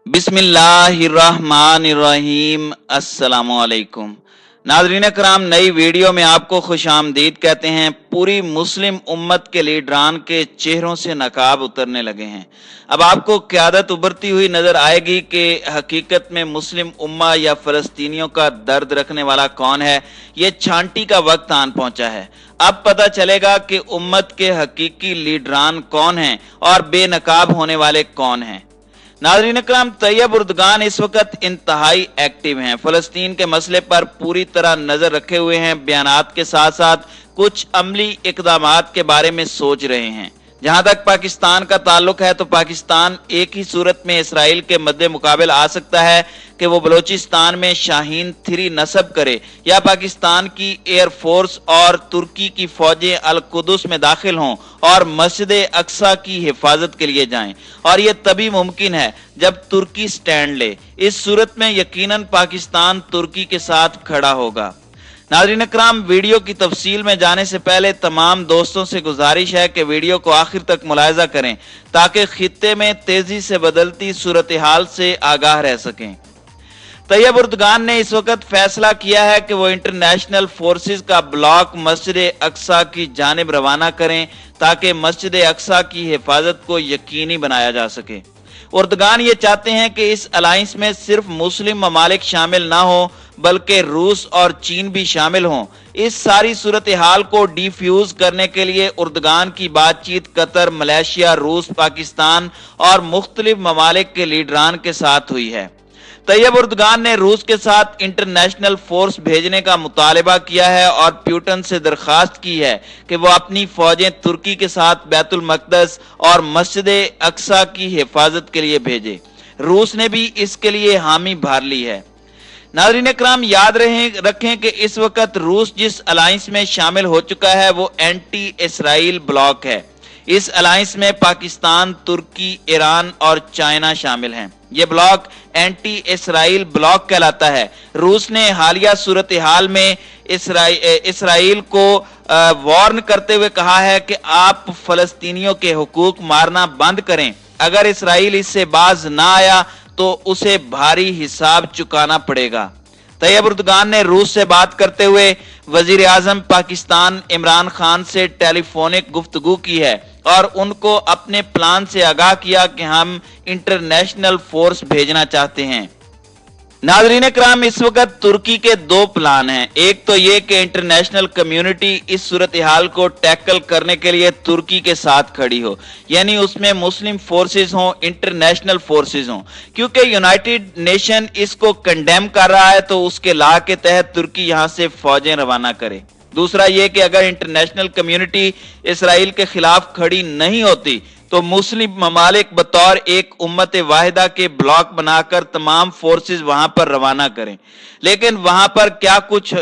बिस्मिल्लाहिर्रहमानिर्रहीम। अस्सलामुअलैकुम। नाज़रीन कराम, नई वीडियो में आपको खुशामदीद कहते हैं। पूरी मुस्लिम उम्मत के लीडरान के चेहरों से नकाब उतरने लगे हैं। अब आपको क़यादत उभरती हुई नजर आएगी कि हकीकत में मुस्लिम उम्मा या फ़लस्तीनियों का दर्द रखने वाला कौन है। ये छांटी का वक्त आन पहुंचा है। अब पता चलेगा कि उम्मत के हकीकी लीडरान कौन हैं और बेनकाब होने वाले कौन हैं। नाज़रीन इकराम, तैयब एर्दोगान इस वक्त इंतहाई एक्टिव हैं। फ़लस्तीन के मसले पर पूरी तरह नज़र रखे हुए हैं। बयानात के साथ साथ कुछ अमली इक़दामात के बारे में सोच रहे हैं। जहां तक पाकिस्तान का ताल्लुक है तो पाकिस्तान एक ही सूरत में इसराइल के मद्दे मुकाबल आ सकता है कि वो बलोचिस्तान में शाहीन 3 नस्ब करे या पाकिस्तान की एयरफोर्स और तुर्की की फौजें अल कुदस में दाखिल हों और मस्जिद अक्सा की हिफाजत के लिए जाएं। और ये तभी मुमकिन है जब तुर्की स्टैंड ले। इस सूरत में यकीनन पाकिस्तान तुर्की के साथ खड़ा होगा। नाज़रीन इकराम, वीडियो की तफसील में जाने से पहले तमाम दोस्तों से गुजारिश है कि वीडियो को आखिर तक मुलाहिजा करें ताकि खित्ते में तेजी से बदलती सूरत हाल से आगाह रह सकें। तैयब एर्दोगान ने इस वक्त फैसला किया है कि वो इंटरनेशनल फोर्सेस का ब्लॉक मस्जिद अक्सा की जानिब रवाना करें ताकि मस्जिद अक्सा की हिफाजत को यकीनी बनाया जा सके। एर्दोगान ये चाहते हैं कि इस अलायंस में सिर्फ मुस्लिम ममालिक शामिल ना हो बल्कि रूस और चीन भी शामिल हों। इस सारी सूरत हाल को डिफ्यूज करने के लिए एर्दोगान की बातचीत कतर, मलेशिया, रूस, पाकिस्तान और मुख्तलिफ ममालिक के लीडरान के साथ हुई है। तैयब एर्दोगान ने रूस के साथ इंटरनेशनल फोर्स भेजने का मुतालबा किया है और पुतिन से दरखास्त की है कि वो अपनी फौजें तुर्की के साथ बैतुल मक़दस और मस्जिद अक्सा की हिफाजत के लिए भेजे। रूस ने भी इसके लिए हामी भर ली है। नाज़रीन इकराम, याद रखें कि इस वक्त रूस जिस अलायंस में शामिल हो चुका है वो एंटी इसराइल ब्लॉक है। इस अलायंस में पाकिस्तान, तुर्की, ईरान और चाइना शामिल हैं। ये ब्लॉक एंटी इसराइल ब्लॉक कहलाता है। रूस ने हालिया सूरत हाल में इसराइल को वार्न करते हुए कहा है कि आप फलस्तीनियों के हुकूक मारना बंद करें। अगर इसराइल इससे बाज ना आया तो उसे भारी हिसाब चुकाना पड़ेगा। तैयब एर्दोगान ने रूस से बात करते हुए वजीर आजम पाकिस्तान इमरान खान से टेलीफोनिक गुफ्तगू की है और उनको अपने प्लान से आगाह किया कि हम इंटरनेशनल फोर्स भेजना चाहते हैं। नाज़रीन इकराम, इस वक्त तुर्की के 2 प्लान हैं। एक तो ये कि इंटरनेशनल कम्युनिटी इस सूरत हाल को टैकल करने के लिए तुर्की के साथ खड़ी हो, यानी उसमें मुस्लिम फोर्सेस हों, इंटरनेशनल फोर्सेस हों। क्योंकि यूनाइटेड नेशन इसको कंडेम कर रहा है तो उसके लॉ के तहत तुर्की यहां से फौजें रवाना करे। दूसरा ये कि अगर इंटरनेशनल कम्युनिटी इसराइल के खिलाफ खड़ी नहीं होती तो मुस्लिम ममालिक बतौर एक उम्मत वाहिदा के ब्लॉक बनाकर तमाम फोर्सेस वहां पर रवाना करें। लेकिन वहां पर क्या कुछ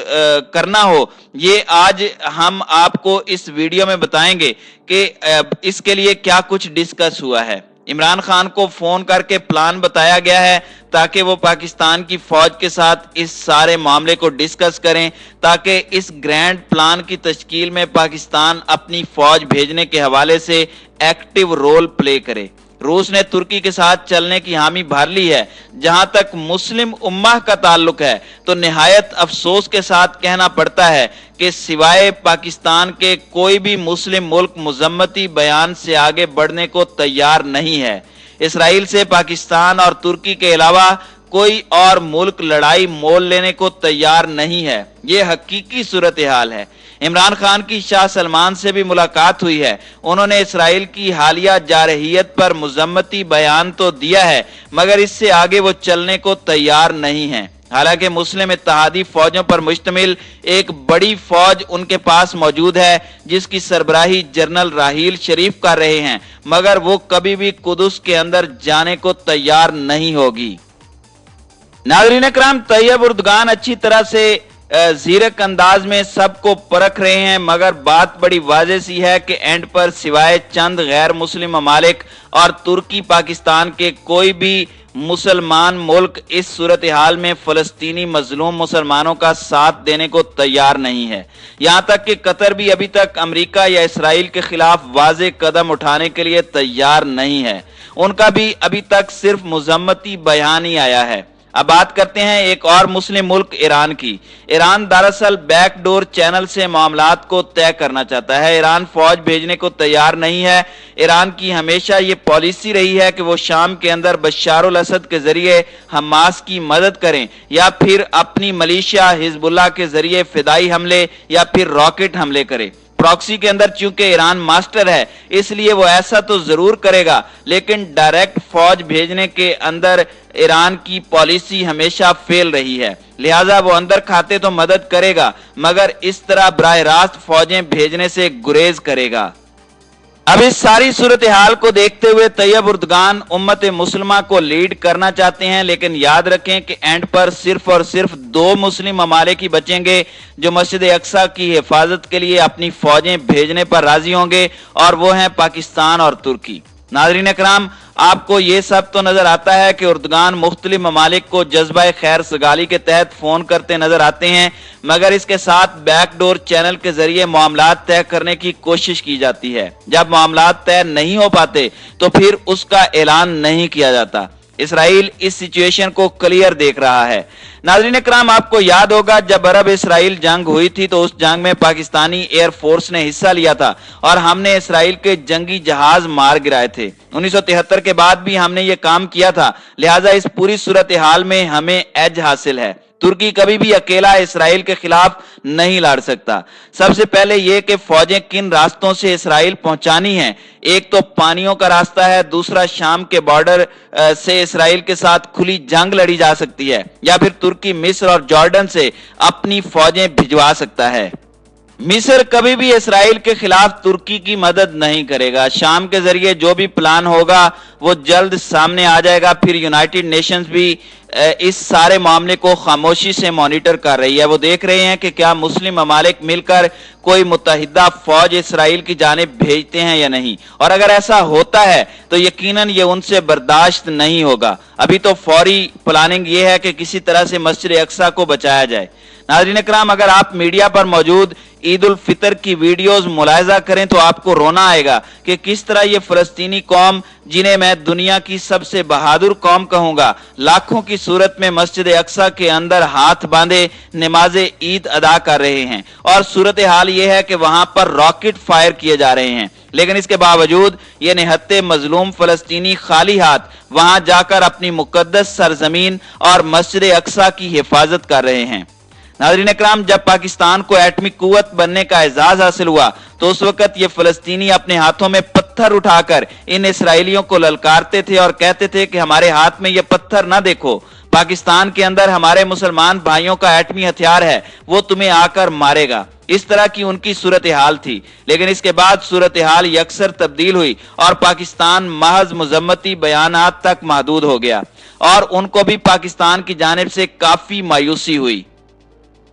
करना हो ये आज हम आपको इस वीडियो में बताएंगे कि इसके लिए क्या कुछ डिस्कस हुआ है। इमरान खान को फोन करके प्लान बताया गया है ताकि वो पाकिस्तान की फौज के साथ इस सारे मामले को डिस्कस करें ताकि इस ग्रैंड प्लान की तश्कील में पाकिस्तान अपनी फौज भेजने के हवाले से एक्टिव रोल प्ले करे। रूस ने तुर्की के साथ चलने की हामी भर ली है। जहां तक मुस्लिम उम्मा का ताल्लुक है तो निहायत अफसोस के साथ कहना पड़ता है कि सिवाय पाकिस्तान के कोई भी मुस्लिम मुल्क मुजम्मती बयान से आगे बढ़ने को तैयार नहीं है। इसराइल से पाकिस्तान और तुर्की के अलावा कोई और मुल्क लड़ाई मोल लेने को तैयार नहीं है। ये हकीकी सूरत हाल है। इमरान खान की शाह सलमान से भी मुलाकात हुई है। उन्होंने इसराइल की हालिया जारहियत पर मुजम्मती बयान तो दिया है मगर इससे आगे वो चलने को तैयार नहीं है। हालांकि मुस्लिम इत्तेहादी फौजों पर मुश्तमिल एक बड़ी फौज उनके पास मौजूद है जिसकी सरबराही जनरल राहील शरीफ कर रहे हैं, मगर वो कभी भी कुदस के अंदर जाने को तैयार नहीं होगी। नाज़रीन इकराम, तैयब एर्दोगान अच्छी तरह से जीरक अंदाज में सबको परख रहे हैं, मगर बात बड़ी वाज़ेह सी है कि एंड पर सिवाय चंद गैर मुस्लिम ममालिक और तुर्की पाकिस्तान के कोई भी मुसलमान मुल्क इस सूरत हाल में फ़लस्तीनी मजलूम मुसलमानों का साथ देने को तैयार नहीं है। यहाँ तक कि कतर भी अभी तक अमेरिका या इसराइल के खिलाफ वाज़ेह कदम उठाने के लिए तैयार नहीं है। उनका भी अभी तक सिर्फ मुज़म्मती बयान ही आया है। अब बात करते हैं एक और मुस्लिम मुल्क ईरान की। ईरान दरअसल बैकडोर चैनल से मामलात को तय करना चाहता है। ईरान फौज भेजने को तैयार नहीं है। ईरान की हमेशा ये पॉलिसी रही है कि वो शाम के अंदर बशारुल असद के जरिए हमास की मदद करें या फिर अपनी मलीशिया हिजबुल्लाह के जरिए फिदाई हमले या फिर रॉकेट हमले करें। प्रॉक्सी के अंदर चूंकि ईरान मास्टर है, इसलिए वो ऐसा तो जरूर करेगा, लेकिन डायरेक्ट फौज भेजने के अंदर ईरान की पॉलिसी हमेशा फेल रही है। लिहाजा वो अंदर खाते तो मदद करेगा, मगर इस तरह बराह रास्त फौजें भेजने से गुरेज करेगा। अब इस सारी सूरत हाल को देखते हुए तैयब एर्दोगान उम्मत मुस्लिमा को लीड करना चाहते हैं, लेकिन याद रखें कि एंड पर सिर्फ और सिर्फ 2 मुस्लिम ममालिक ही बचेंगे जो मस्जिद अक्सा की हिफाजत के लिए अपनी फौजें भेजने पर राजी होंगे, और वो हैं पाकिस्तान और तुर्की। नाज़रीन इकराम, आपको ये सब तो नजर आता है कि एर्दोगान मुख्तलिफ ममालिक को जज्बा खैर सगाली के तहत फोन करते नजर आते हैं, मगर इसके साथ बैकडोर चैनल के जरिए मामलात तय करने की कोशिश की जाती है। जब मामलात तय नहीं हो पाते तो फिर उसका ऐलान नहीं किया जाता। इसराइल इस सिचुएशन को क्लियर देख रहा है। नाज़रीन इकराम, आपको याद होगा जब अरब इसराइल जंग हुई थी तो उस जंग में पाकिस्तानी एयरफोर्स ने हिस्सा लिया था और हमने इसराइल के जंगी जहाज मार गिराए थे। 1973 के बाद भी हमने ये काम किया था, लिहाजा इस पूरी सूरत हाल में हमें एज हासिल है। तुर्की कभी भी अकेला इसराइल के खिलाफ नहीं लड़ सकता। सबसे पहले यह कि फौजें किन रास्तों से इसराइल पहुंचानी है। एक तो पानियों का रास्ता है, दूसरा शाम के बॉर्डर से इसराइल के साथ खुली जंग लड़ी जा सकती है, या फिर तुर्की मिस्र और जॉर्डन से अपनी फौजें भिजवा सकता है। मिस्र कभी भी इसराइल के खिलाफ तुर्की की मदद नहीं करेगा। शाम के जरिए जो भी प्लान होगा वो जल्द सामने आ जाएगा। फिर यूनाइटेड नेशंस भी इस सारे मामले को खामोशी से मॉनिटर कर रही है। वो देख रहे हैं कि क्या मुस्लिम ममालिक मिलकर कोई मुत्तहिदा फौज इसराइल की जानिब भेजते हैं या नहीं, और अगर ऐसा होता है तो यकीनन ये उनसे बर्दाश्त नहीं होगा। अभी तो फौरी प्लानिंग ये है कि किसी तरह से मस्जिद अक्सा को बचाया जाए। नाज़रीन इकराम, अगर आप मीडिया पर मौजूद ईद उल फितर की वीडियोस मुलाहिजा करें तो आपको रोना आएगा कि किस तरह ये फलस्तीनी कौम, जिन्हें मैं दुनिया की सबसे बहादुर कौम कहूंगा, लाखों की सूरत में मस्जिद अक्सा के अंदर हाथ बांधे नमाज ईद अदा कर रहे हैं, और सूरत हाल ये है कि वहां पर रॉकेट फायर किए जा रहे हैं। लेकिन इसके बावजूद ये निहत्ते मजलूम फलस्तीनी खाली हाथ वहां जाकर अपनी मुकद्दस सरजमीन और मस्जिद अक्सा की हिफाजत कर रहे हैं। नाज़रीन इकराम, जब पाकिस्तान को एटमिक कुव्वत बनने का एजाज हासिल हुआ तो उस वक्त ये फलस्तीनी अपने हाथों में पत्थर उठाकर इन इसराइलियों को ललकारते थे और कहते थे कि हमारे हाथ में ये पत्थर ना देखो, पाकिस्तान के अंदर हमारे मुसलमान भाइयों का एटमी हथियार है, वो तुम्हें आकर मारेगा। इस तरह की उनकी सूरत हाल थी। लेकिन इसके बाद सूरत हाल यकसर तब्दील हुई और पाकिस्तान महज मुजम्मती बयानात तक महदूद हो गया, और उनको भी पाकिस्तान की जानिब से काफी मायूसी हुई।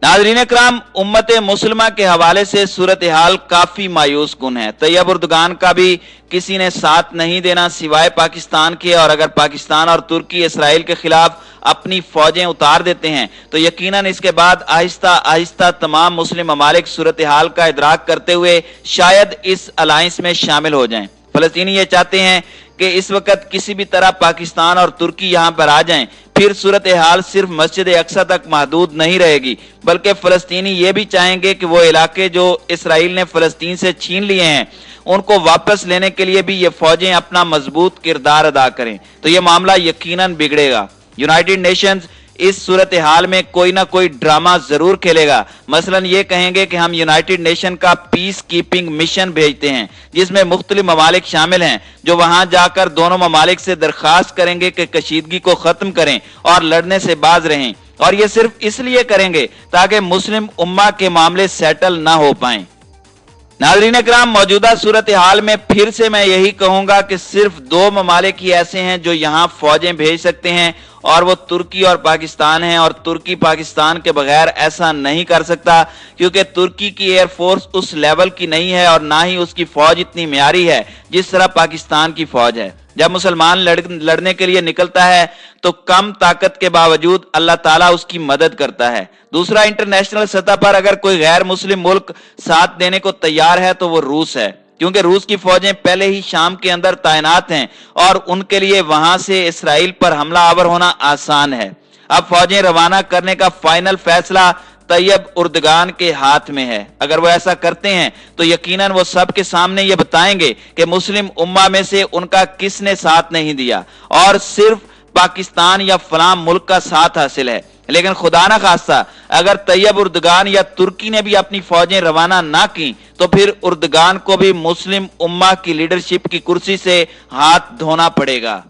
नाज़रीन इकराम, उम्मत मुस्लिमा के हवाले से सूरत हाल काफी मायूस कुन है। तैयब एर्दोगान का भी किसी ने साथ नहीं देना सिवाय पाकिस्तान के, और अगर पाकिस्तान और तुर्की इसराइल के खिलाफ अपनी फौजें उतार देते हैं तो यकीनन इसके बाद आहिस्ता आहिस्ता तमाम मुस्लिम ममालिक सूरत हाल का इदराक करते हुए शायद इस अलायंस में शामिल हो जाएं। फलस्तीनी ये चाहते हैं कि इस वक्त किसी भी तरह पाकिस्तान और तुर्की यहां पर आ जाएं, फिर सूरत हाल सिर्फ मस्जिद अक्सा तक महदूद नहीं रहेगी, बल्कि फलस्तीनी ये भी चाहेंगे कि वो इलाके जो इसराइल ने फलस्तीन से छीन लिए हैं उनको वापस लेने के लिए भी ये फौजें अपना मजबूत किरदार अदा करें, तो ये मामला यकीनन बिगड़ेगा। यूनाइटेड नेशंस इस सूरत हाल में कोई ना कोई ड्रामा जरूर खेलेगा। मसलन ये कहेंगे कि हम यूनाइटेड नेशन का पीस कीपिंग मिशन भेजते हैं, जिसमें मुख्तलिफ ममालिक शामिल हैं, जो वहां जाकर दोनों ममालिक से दरखास्त करेंगे कि कशीदगी को खत्म करें और लड़ने से बाज रहें, और ये सिर्फ इसलिए करेंगे ताकि मुस्लिम उम्मा के मामले सेटल ना हो पाए। नाज़रीन इकराम, मौजूदा सूरत हाल में फिर से मैं यही कहूंगा कि सिर्फ 2 ममालिक ही ऐसे हैं जो यहां फौजें भेज सकते हैं, और वो तुर्की और पाकिस्तान है, और तुर्की पाकिस्तान के बगैर ऐसा नहीं कर सकता, क्योंकि तुर्की की एयर फोर्स उस लेवल की नहीं है और ना ही उसकी फौज इतनी म्यारी है जिस तरह पाकिस्तान की फौज है। जब मुसलमान लड़ने के लिए निकलता है तो कम ताकत के बावजूद अल्लाह ताला उसकी मदद करता है। दूसरा, इंटरनेशनल सतह पर अगर कोई गैर मुस्लिम मुल्क साथ देने को तैयार है तो वो रूस है, क्योंकि रूस की फौजें पहले ही शाम के अंदर तैनात हैं और उनके लिए वहां से इसराइल पर हमला आवर होना आसान है। अब फौजें रवाना करने का फाइनल फैसला तैयब उर्दगान के हाथ में है। अगर वो ऐसा करते हैं तो यकीनन वो सबके सामने ये बताएंगे कि मुस्लिम उम्मा में से उनका किसने साथ नहीं दिया और सिर्फ पाकिस्तान या फलां मुल्क का साथ हासिल है। लेकिन खुदा ना खास्ता अगर तैयब उर्दगान या तुर्की ने भी अपनी फौजें रवाना ना की तो फिर उर्दगान को भी मुस्लिम उम्मा की लीडरशिप की कुर्सी से हाथ धोना पड़ेगा।